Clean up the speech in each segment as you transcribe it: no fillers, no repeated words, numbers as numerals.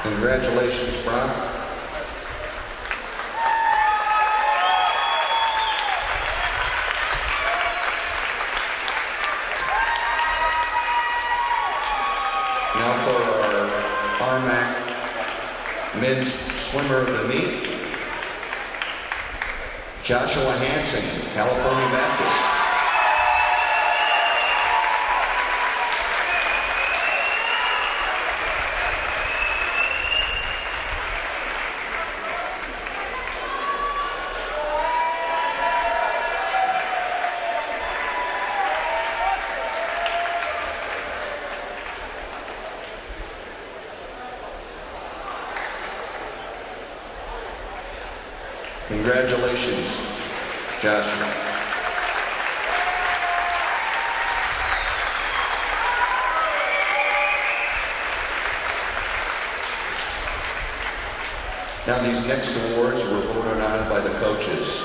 Congratulations, Brock. Now for our RMAC men's swimmer of the meet, Joshua Hanson, California Baptist. Congratulations, Joshua. Now these next awards were voted on by the coaches.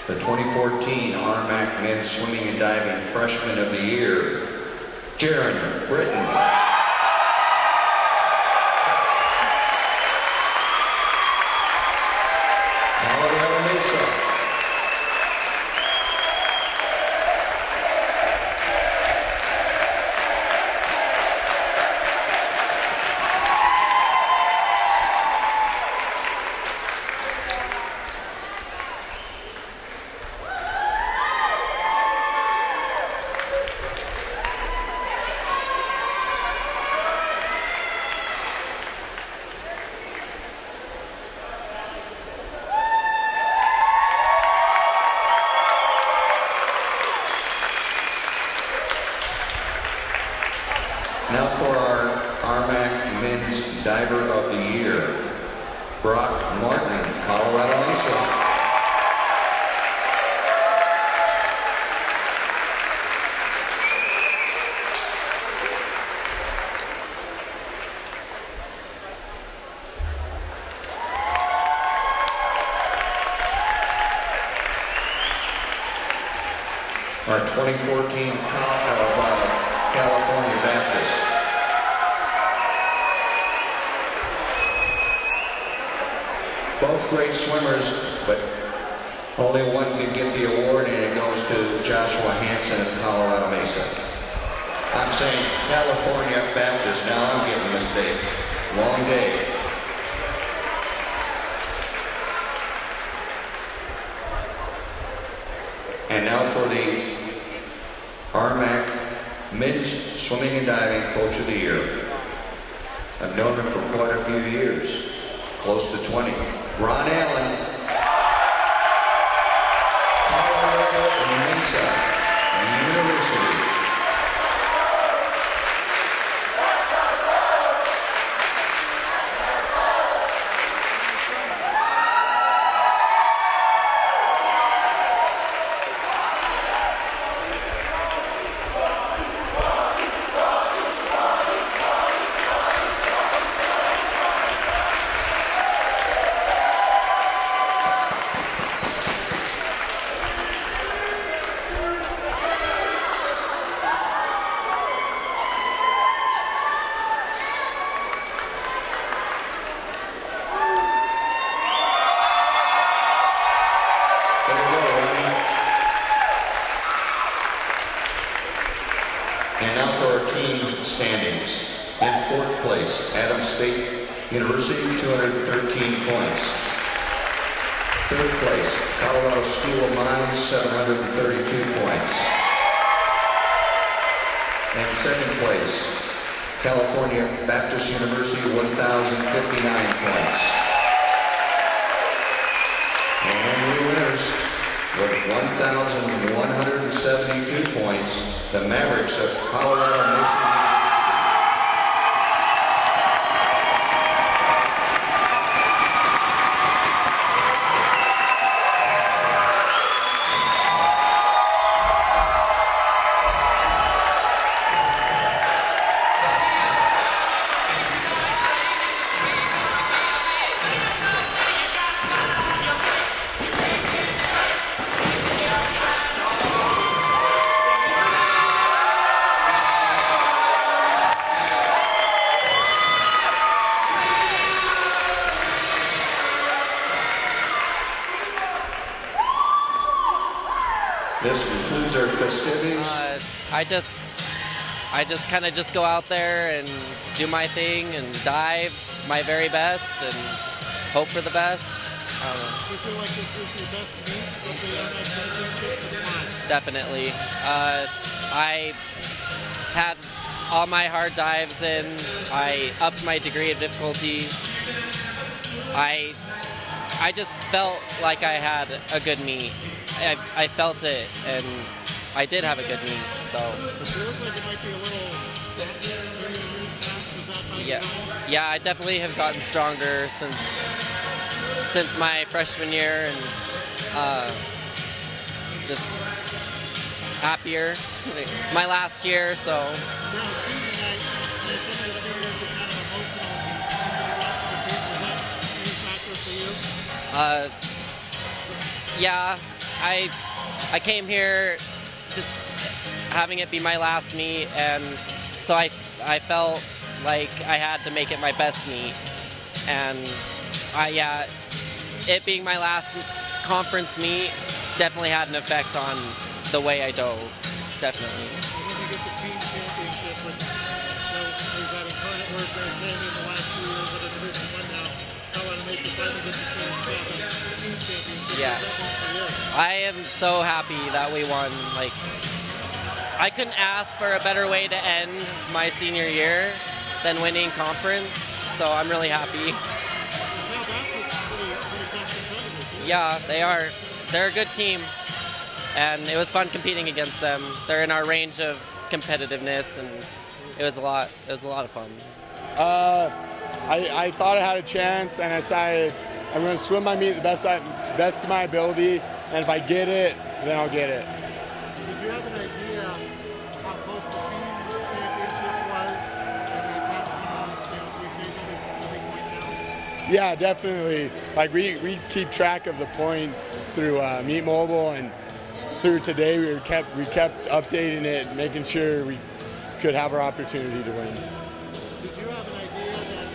The 2014 RMAC Men's Swimming and Diving Freshman of the Year, Jarren, Britton. Now for our RMAC Men's Diver of the Year, Brock Martin, Colorado Mesa. Our 2014 California Baptist. Both great swimmers, but only one can get the award, and it goes to Joshua Hanson of Colorado Mesa. I'm saying California Baptist, now I'm getting a mistake. Long day. And now for the RMAC Men's Swimming and Diving Coach of the Year. I've known him for quite a few years, close to 20. Ron Allen, Colorado Mesa University. And now for our team standings. In fourth place, Adams State University, 213 points. Third place, Colorado School of Mines, 732 points. And second place, California Baptist University, 1,059 points. And the winners with 1,172 points, the Mavericks of Colorado Mesa University. festivities? I just kind of just go out there and do my thing and dive my very best and hope for the best. I don't know. Do you feel like this was your best meet of the RMAC championships? Definitely. I had all my hard dives in. I upped my degree of difficulty. I just felt like I had a good meet. I felt it, and I did have a good meet. So. It feels like it might be a little stronger in years past. Was that by design? Yeah, I definitely have gotten stronger since my freshman year, and just happier. It's my last year, so. Now, senior night, some of the seniors are kind of emotional. Was that any factor for you? Yeah, I came here having it be my last meet, and so I felt like I had to make it my best meet, and it being my last conference meet definitely had an effect on the way I dove. Definitely. And then you get the team championship, which is that incarnate word that came in the last few years at a Division I now. Colorado Mesa finally gets a chance to have a team championship. Yeah. I am so happy that we won. Like, I couldn't ask for a better way to end my senior year than winning conference, so I'm really happy. Now Baptist is pretty tough competitive, too. Yeah, they are. They're a good team, and it was fun competing against them. They're in our range of competitiveness, and it was a lot of fun. I thought I had a chance, and I decided I'm going to swim my meet the best of my ability, and if I get it, then I'll get it. Did you have an idea how close the team championship was, and that, Yeah, definitely. Like we keep track of the points through Meet Mobile, and through today we kept updating it, making sure we could have our opportunity to win. Did you have an idea that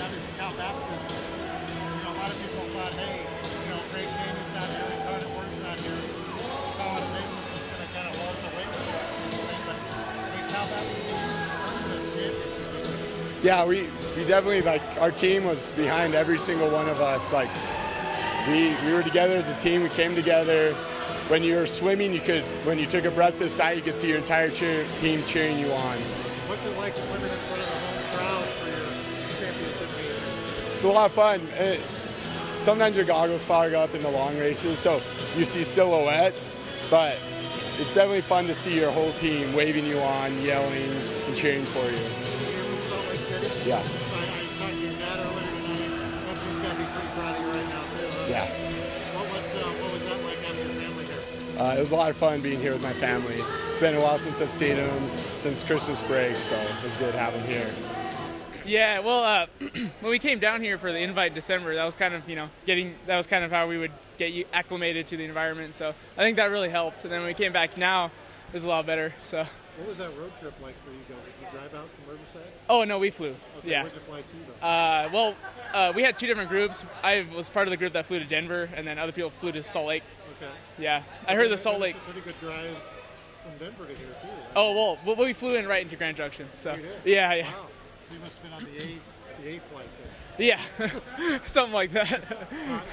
obviously Cal Baptist, a lot of people thought, hey, Great Canyon's not here, Incarnate Word's not here, Colorado Mesa's just going to kind of waltz away with this thing, but Cal Baptist earned this championship. Yeah, we definitely, like, our team was behind every single one of us. Like, we were together as a team. We came together. When you were swimming, when you took a breath to the side, you could see your entire team cheering you on. What's it like swimming in front of the home crowd for your championship meet? It's a lot of fun. Sometimes your goggles fog up in the long races, so you see silhouettes, but it's definitely fun to see your whole team waving you on, yelling, and cheering for you. You're from Salt Lake City? Yeah. So I talked to your dad earlier tonight. Company's got to be pretty proud of you right now, too. Huh? Yeah. What was that like having your family here? It was a lot of fun being here with my family. It's been a while since I've seen them, since Christmas break, so it was good having them here. Yeah, well, when we came down here for the invite in December, that was kind of, that was kind of how we would get you acclimated to the environment. So I think that really helped. And then when we came back now, it was a lot better. So. What was that road trip like for you guys? Did you drive out from Riverside? Oh no, we flew. Okay, yeah. where'd you fly to though? Well, we had two different groups. I was part of the group that flew to Denver, and then other people flew to Salt Lake. Okay. Yeah, I heard the Salt Lake. It's a pretty good drive from Denver to here too. Right? Oh well, we flew in right into Grand Junction. So. You did? Yeah, yeah. Wow. So you must have been on the A flight then. Yeah, something like that.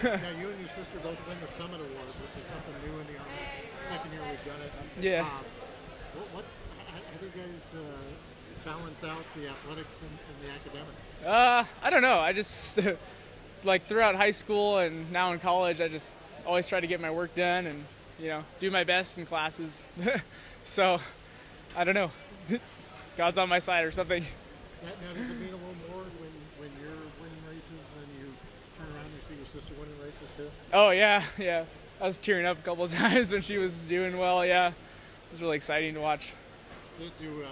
Now you and your sister both win the Summit Award, which is something new in the second year we've done it. Yeah. How do you guys balance out the athletics and the academics? I don't know. I just like throughout high school and now in college, I just always try to get my work done and do my best in classes. So I don't know. God's on my side or something. Now, does it mean a little more when you're winning races than you turn around and you see your sister winning races too? Oh yeah. I was tearing up a couple of times when she was doing well. Yeah, it was really exciting to watch. Do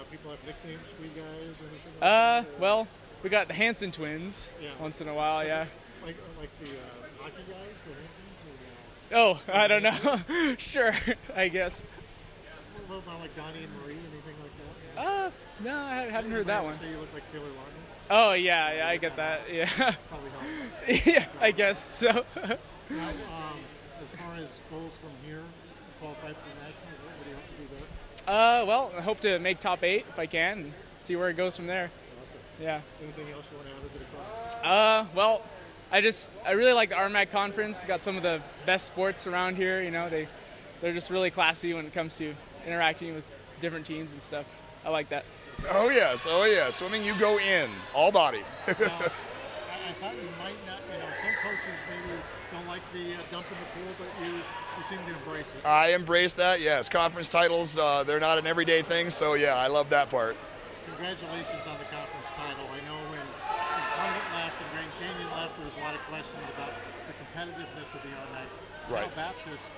people have nicknames for you guys or anything like that? Well, we got the Hanson twins once in a while. Yeah. Like the hockey guys, the Hansons? Oh, I don't know. Sure, I guess. What about like Donnie and Marie, anything like that? No, I haven't heard that one. So you look like Taylor Lautner? Oh, yeah, I get that, yeah. Probably helps. Yeah, I guess so. Now, as far as goals from here, qualified for the Nationals. What do you hope to do there? Well, I hope to make top 8 if I can, and see where it goes from there. Awesome. Yeah. Anything else you want to add to the class? Well, I really like the RMAC conference. Got some of the best sports around here. You know, they're just really classy when it comes to interacting with different teams and stuff. I like that. Oh yes, oh yes. Swimming, you go in all body. Now, I thought you might not. You know, some coaches maybe don't like the dump in the pool, but you seem to embrace it. I embrace that. Yes, conference titles. They're not an everyday thing. So yeah, I love that part. Congratulations on the conference title. I know when Incarnate left and Grand Canyon left, there was a lot of questions about the competitiveness of the RMAC. Right. Cal Baptist,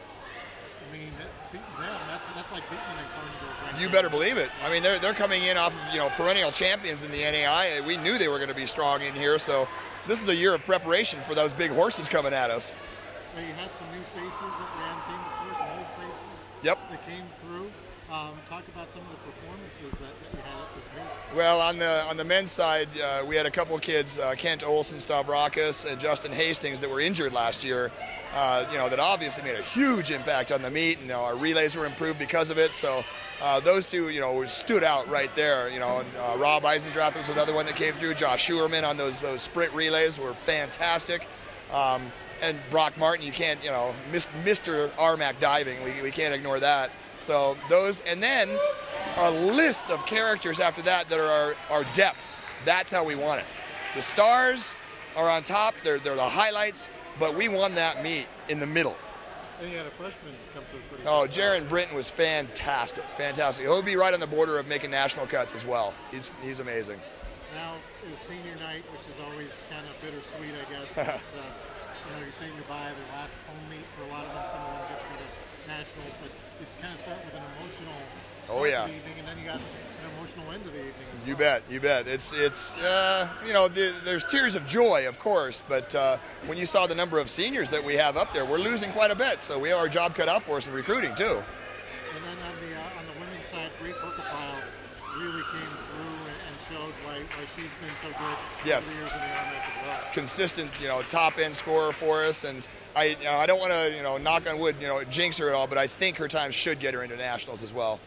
I mean, beating them, that's like beating an Incarnate or Grand You Canyon. better believe it. I mean, they're coming in off of perennial champions in the NAI. We knew they were going to be strong in here. So this is a year of preparation for those big horses coming at us. Well, you had some new faces that we hadn't seen before, some old faces. Yep. That came through. Talk about some of the performances that you had at this meet. Well, on the men's side, we had a couple of kids, Kent Olson, Stavrakis, and Justin Hastings, that were injured last year. That obviously made a huge impact on the meet, and our relays were improved because of it. So those two, stood out right there. And Rob Eisendrath was another one that came through. Josh Schuerman on those sprint relays were fantastic. And Brock Martin, you can't, Mr. RMAC diving, we can't ignore that. So those, and then a list of characters after that are our depth. That's how we want it. The stars are on top, they're the highlights, but we won that meet in the middle. And you had a freshman come through pretty Oh, good. Jarren Britton was fantastic. He'll be right on the border of making national cuts as well. He's amazing. Now is senior night, which is always kind of bittersweet, I guess. That, you're saying goodbye, the last home meet for a lot of them. Some of them get to go to nationals, but you kind of start with an emotional start to the evening, and then you got an emotional end of the evening as well. You bet. It's there's tears of joy, of course, but when you saw the number of seniors that we have up there, we're losing quite a bit, so we have our job cut out for us in recruiting too. And then on the women's side, Bree Perkapile really came through and showed why she's been so good Yes. over the years in the RMAC as well. Consistent, top end scorer for us, and I don't want to knock on wood, jinx her at all, but I think her time should get her into nationals as well.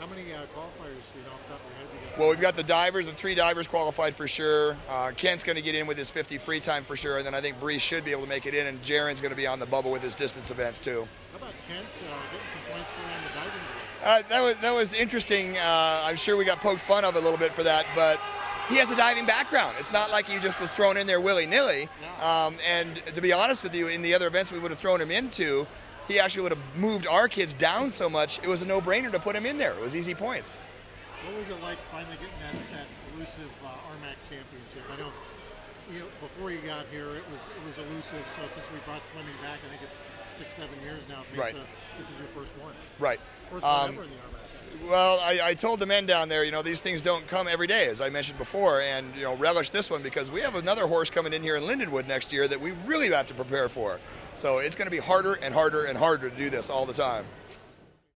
How many qualifiers do you know off the top of your head? You got? Well, we've got the divers, the 3 divers qualified for sure. Kent's going to get in with his 50 free time for sure, and then I think Bree should be able to make it in, and Jarren's going to be on the bubble with his distance events too. How about Kent getting some points for on the diving group? That was interesting. I'm sure we got poked fun of a little bit for that, but he has a diving background. It's not like he just was thrown in there willy-nilly. No. And to be honest with you, in the other events we would have thrown him into, he actually would have moved our kids down so much, it was a no-brainer to put him in there. It was easy points. What was it like finally getting that elusive RMAC championship? I know, before you got here, it was elusive. So since we brought swimming back, I think it's 6-7 years now. Right. This is your first one. Right. First one ever in the RMAC. Well, I told the men down there, these things don't come every day, as I mentioned before, and relish this one because we have another horse coming in here in Lindenwood next year that we really have to prepare for. So it's going to be harder and harder and harder to do this all the time.